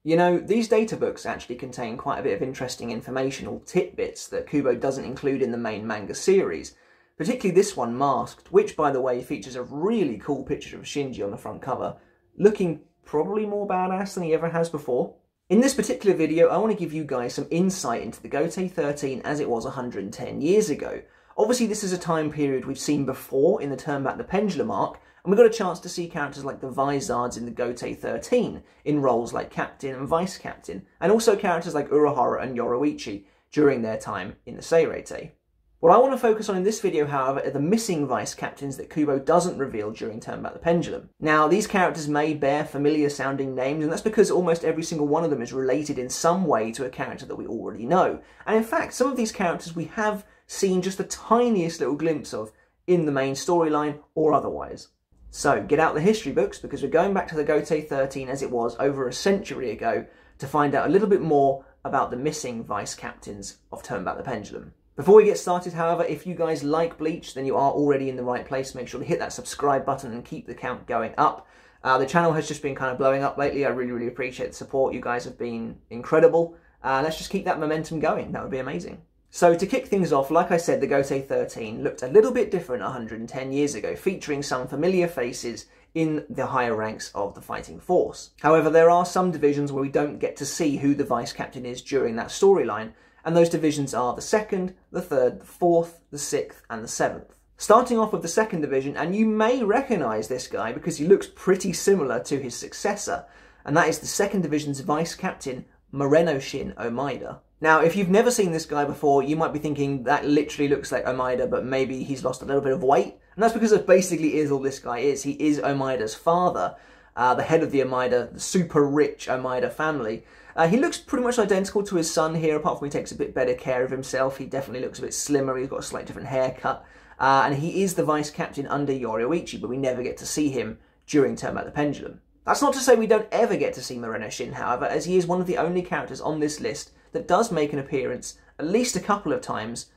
You know, these data books actually contain quite a bit of interesting informational tidbits that Kubo doesn't include in the main manga series, particularly this one, Masked, which, by the way, features a really cool picture of Shinji on the front cover, looking probably more badass than he ever has before. In this particular video, I want to give you guys some insight into the Gotei 13 as it was 110 years ago. Obviously, this is a time period we've seen before in the Turn Back the Pendulum arc, and we got a chance to see characters like the Vizards in the Gotei 13 in roles like Captain and Vice Captain, and also characters like Urahara and Yoruichi during their time in the Seireitei. What I want to focus on in this video, however, are the missing Vice Captains that Kubo doesn't reveal during Turn Back the Pendulum. Now, these characters may bear familiar sounding names, and that's because almost every single one of them is related in some way to a character that we already know. And in fact, some of these characters we have seen just the tiniest little glimpse of in the main storyline or otherwise. So, get out the history books, because we're going back to the Gotei 13 as it was over a century ago to find out a little bit more about the missing Vice Captains of Turn Back the Pendulum. Before we get started, however, if you guys like Bleach, then you are already in the right place. Make sure to hit that subscribe button and keep the count going up. The channel has just been kind of blowing up lately. I really appreciate the support. You guys have been incredible. Let's just keep that momentum going. That would be amazing. So to kick things off, like I said, the Gotei 13 looked a little bit different 110 years ago, featuring some familiar faces in the higher ranks of the fighting force. However, there are some divisions where we don't get to see who the Vice Captain is during that storyline, and those divisions are the 2nd, the 3rd, the 4th, the 6th, and the 7th. Starting off with the 2nd division, and you may recognise this guy because he looks pretty similar to his successor, and that is the 2nd division's Vice Captain, Morenoshin Omaida. Now, if you've never seen this guy before, you might be thinking that literally looks like Omaida, but maybe he's lost a little bit of weight, and that's because it basically is all this guy is. He is Omaida's father, the head of the Omaida, the super rich Omaida family. He looks pretty much identical to his son here, apart from he takes a bit better care of himself. He definitely looks a bit slimmer, he's got a slightly different haircut. And he is the Vice Captain under Yoruichi, but we never get to see him during Turn Back the Pendulum. That's not to say we don't ever get to see Morenoshin, however, as he is one of the only characters on this list that does make an appearance at least a couple of times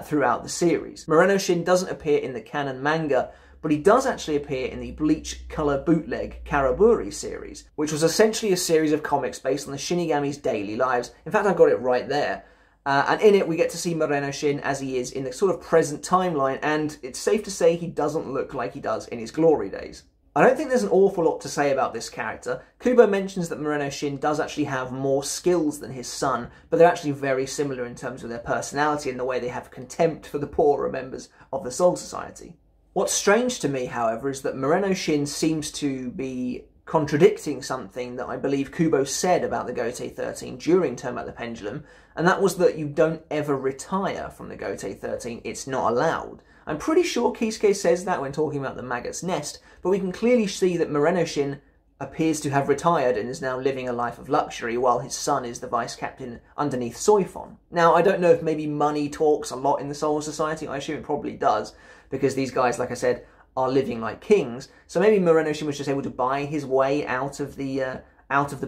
throughout the series. Morenoshin doesn't appear in the canon manga, but he does actually appear in the Bleach Color Bootleg Karaburi series, which was essentially a series of comics based on the Shinigami's daily lives. In fact, I've got it right there. And in it, we get to see Morenoshin as he is in the sort of present timeline, and it's safe to say he doesn't look like he does in his glory days. I don't think there's an awful lot to say about this character. Kubo mentions that Morenoshin does actually have more skills than his son, but they're actually very similar in terms of their personality and the way they have contempt for the poorer members of the Soul Society. What's strange to me, however, is that Morenoshin seems to be contradicting something that I believe Kubo said about the Gotei 13 during Turn Back the Pendulum, and that was that you don't ever retire from the Gotei 13, it's not allowed. I'm pretty sure Kisuke says that when talking about the Maggot's Nest, but we can clearly see that Morenoshin appears to have retired and is now living a life of luxury while his son is the Vice Captain underneath Soifon. Now, I don't know if maybe money talks a lot in the Soul Society. I assume it probably does, because these guys, like I said, are living like kings. So maybe Morenoshin was just able to buy his way out of the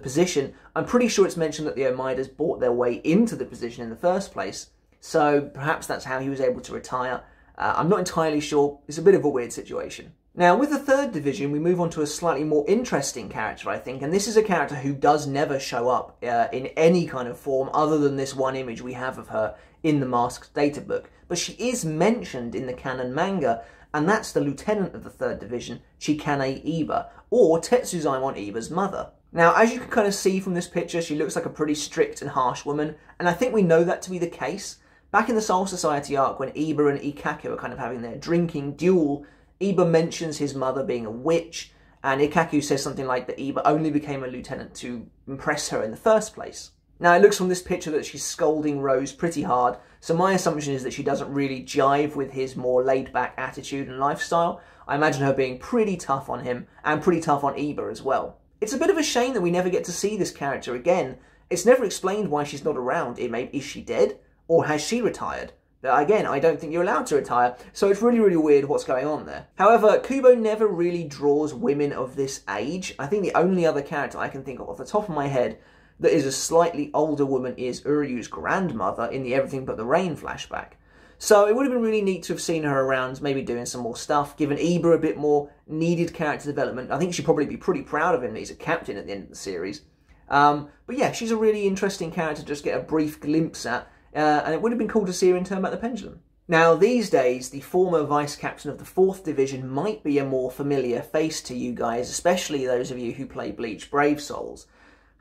position. I'm pretty sure it's mentioned that the Omaidas bought their way into the position in the first place. So perhaps that's how he was able to retire. I'm not entirely sure. It's a bit of a weird situation. Now, with the 3rd division, we move on to a slightly more interesting character, I think, and this is a character who does never show up in any kind of form other than this one image we have of her in the Masked data book. But she is mentioned in the canon manga, and that's the lieutenant of the 3rd division, Chikane Iba, or Tetsuzaimon Iba's mother. Now, as you can kind of see from this picture, she looks like a pretty strict and harsh woman, and I think we know that to be the case. Back in the Soul Society arc, when Iba and Ikkaku are kind of having their drinking duel, Iba mentions his mother being a witch, and Ikkaku says something like that Iba only became a lieutenant to impress her in the first place. Now, it looks from this picture that she's scolding Rose pretty hard, so my assumption is that she doesn't really jive with his more laid-back attitude and lifestyle. I imagine her being pretty tough on him, and pretty tough on Iba as well. It's a bit of a shame that we never get to see this character again. It's never explained why she's not around. Is she dead? Or has she retired? Again, I don't think you're allowed to retire, so it's really weird what's going on there. However, Kubo never really draws women of this age. I think the only other character I can think of off the top of my head that is a slightly older woman is Uryu's grandmother in the Everything But the Rain flashback. So it would have been really neat to have seen her around, maybe doing some more stuff, given Iba a bit more needed character development. I think she'd probably be pretty proud of him that he's a captain at the end of the series. But yeah, she's a really interesting character to just get a brief glimpse at, and it would have been cool to see her in Turn Back the Pendulum. Now, these days, the former vice-captain of the 4th Division might be a more familiar face to you guys, especially those of you who play Bleach Brave Souls.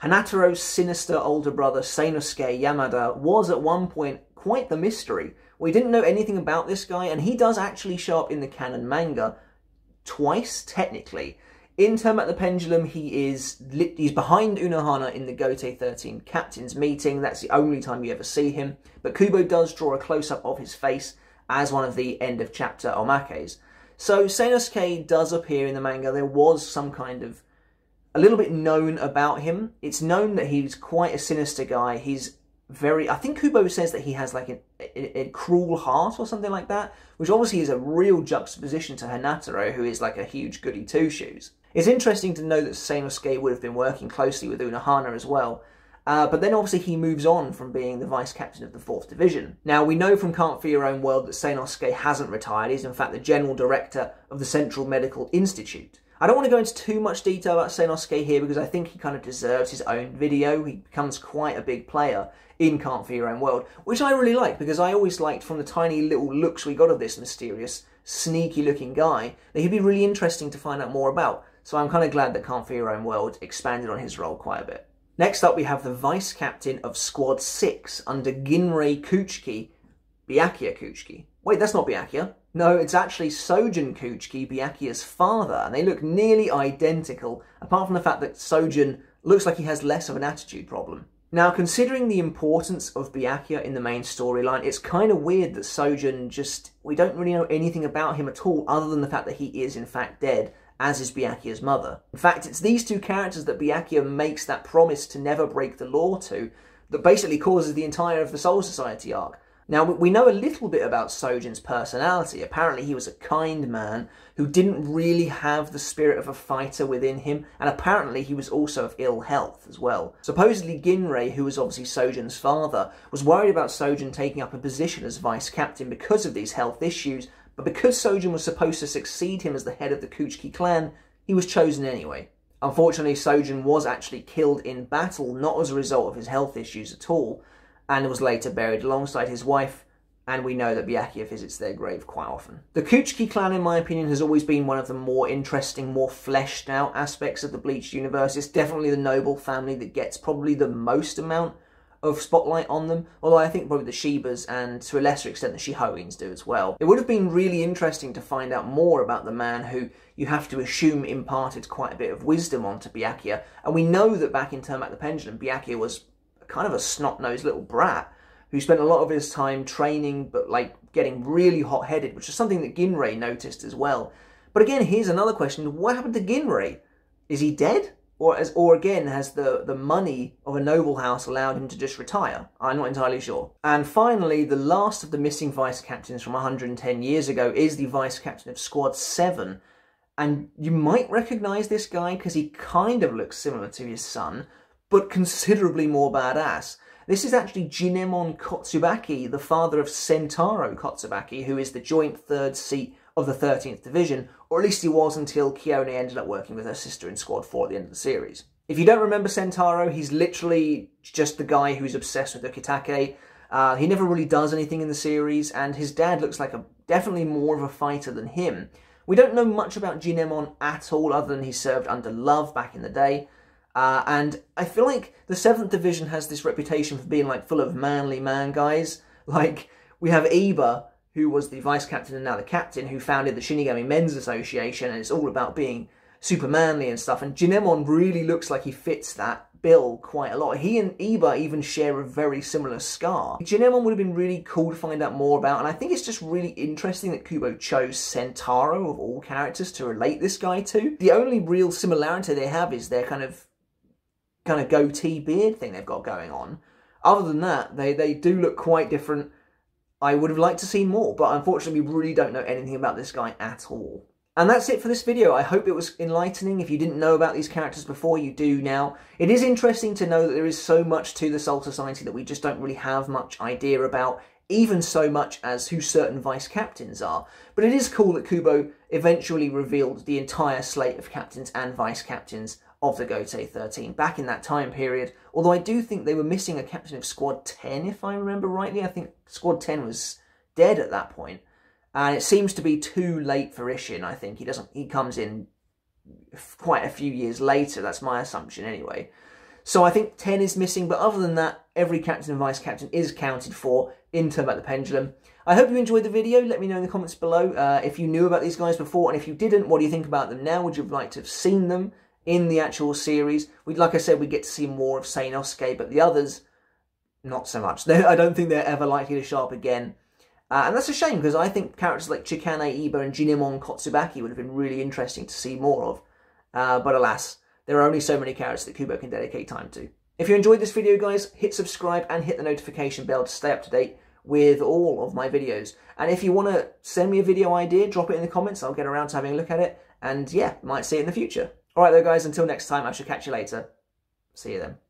Hanatero's sinister older brother, Seinosuke Yamada, was at one point quite the mystery. We didn't know anything about this guy, and he does actually show up in the canon manga twice, technically. In Turn Back the Pendulum, he's behind Unohana in the Gotei 13 captains meeting. That's the only time you ever see him. But Kubo does draw a close-up of his face as one of the end-of-chapter omakes. So Seinosuke does appear in the manga. There was some kind of a little bit known about him. It's known that he's quite a sinister guy. He's very... I think Kubo says that he has like a cruel heart or something like that, which obviously is a real juxtaposition to Hanataro, who is like a huge goody two-shoes. It's interesting to know that Seinosuke would have been working closely with Unohana as well, but then obviously he moves on from being the vice-captain of the 4th Division. Now, we know from Can't Fear Your Own World that Seinosuke hasn't retired. He's in fact the General Director of the Central Medical Institute. I don't want to go into too much detail about Seinosuke here because I think he kind of deserves his own video. He becomes quite a big player in Can't Fear Your Own World, which I really like because I always liked from the tiny little looks we got of this mysterious, sneaky-looking guy that he'd be really interesting to find out more about. So I'm kind of glad that Can't Fear Your Own World expanded on his role quite a bit. Next up, we have the vice-captain of Squad 6 under Ginrei Kuchiki, Byakuya Kuchiki. Wait, that's not Byakuya. No, it's actually Sojin Kuchiki, Byakuya's father, and they look nearly identical, apart from the fact that Sojin looks like he has less of an attitude problem. Now, considering the importance of Byakuya in the main storyline, it's kind of weird that Sojin we don't really know anything about him at all, other than the fact that he is in fact dead, as is Byakuya's mother. In fact, it's these two characters that Byakuya makes that promise to never break the law to, that basically causes the entire of the Soul Society arc. Now, we know a little bit about Sojin's personality. Apparently he was a kind man who didn't really have the spirit of a fighter within him, and apparently he was also of ill health as well. Supposedly Ginrei, who was obviously Sojin's father, was worried about Sojin taking up a position as vice-captain because of these health issues, but because Sojin was supposed to succeed him as the head of the Kuchiki clan, he was chosen anyway. Unfortunately, Sojin was actually killed in battle, not as a result of his health issues at all, and was later buried alongside his wife, and we know that Byakuya visits their grave quite often. The Kuchiki clan, in my opinion, has always been one of the more interesting, more fleshed out aspects of the Bleach universe. It's definitely the noble family that gets probably the most amount of spotlight on them, although I think probably the Shibas and to a lesser extent the Shihoins do as well. It would have been really interesting to find out more about the man who you have to assume imparted quite a bit of wisdom onto Byakuya, and we know that back in Turn Back the Pendulum, Byakuya was kind of a snot-nosed little brat who spent a lot of his time training but like getting really hot-headed, which is something that Ginrei noticed as well. But again, here's another question: what happened to Ginrei? Is he dead? Or again, has the money of a noble house allowed him to just retire? I'm not entirely sure. And finally, the last of the missing vice-captains from 110 years ago is the vice-captain of Squad 7. And you might recognise this guy because he kind of looks similar to his son, but considerably more badass. This is actually Jinemon Kotsubaki, the father of Sentaro Kotsubaki, who is the joint third seat of the 13th Division, or at least he was until Kione ended up working with her sister in Squad 4 at the end of the series. If you don't remember Sentaro, he's literally just the guy who's obsessed with Ukitake. He never really does anything in the series, and his dad looks like definitely more of a fighter than him. We don't know much about Jinemon at all, other than he served under Love back in the day. And I feel like the 7th Division has this reputation for being like full of manly man guys. Like, we have Iba, who was the vice-captain and now the captain, who founded the Shinigami Men's Association, and it's all about being super manly and stuff, and Jinemon really looks like he fits that bill quite a lot. He and Iba even share a very similar scar. Jinemon would have been really cool to find out more about, and I think it's just really interesting that Kubo chose Sentaro of all characters to relate this guy to. The only real similarity they have is their kind of goatee beard thing they've got going on. Other than that, they do look quite different. I would have liked to see more, but unfortunately we really don't know anything about this guy at all. And that's it for this video. I hope it was enlightening. If you didn't know about these characters before, you do now. It is interesting to know that there is so much to the Soul Society that we just don't really have much idea about, even so much as who certain vice-captains are. But it is cool that Kubo eventually revealed the entire slate of captains and vice-captains of the Gotei 13 back in that time period. Although I do think they were missing a captain of Squad 10, if I remember rightly. I think Squad 10 was dead at that point. And it seems to be too late for Isshin, I think. He comes in quite a few years later. That's my assumption anyway. So I think 10 is missing, but other than that, every captain and vice captain is counted for in Turn Back the Pendulum. I hope you enjoyed the video. Let me know in the comments below if you knew about these guys before, and if you didn't, what do you think about them now? Would you have liked to have seen them in the actual series? Like I said, we get to see more of Seinosuke, but the others, not so much. I don't think they're ever likely to show up again. And that's a shame, because I think characters like Chikane Iba and Jinemon Kotsubaki would have been really interesting to see more of. But alas, there are only so many characters that Kubo can dedicate time to. If you enjoyed this video, guys, hit subscribe and hit the notification bell to stay up to date with all of my videos. And if you want to send me a video idea, drop it in the comments. I'll get around to having a look at it. And yeah, might see it in the future. Alright though, guys, until next time, I shall catch you later. See you then.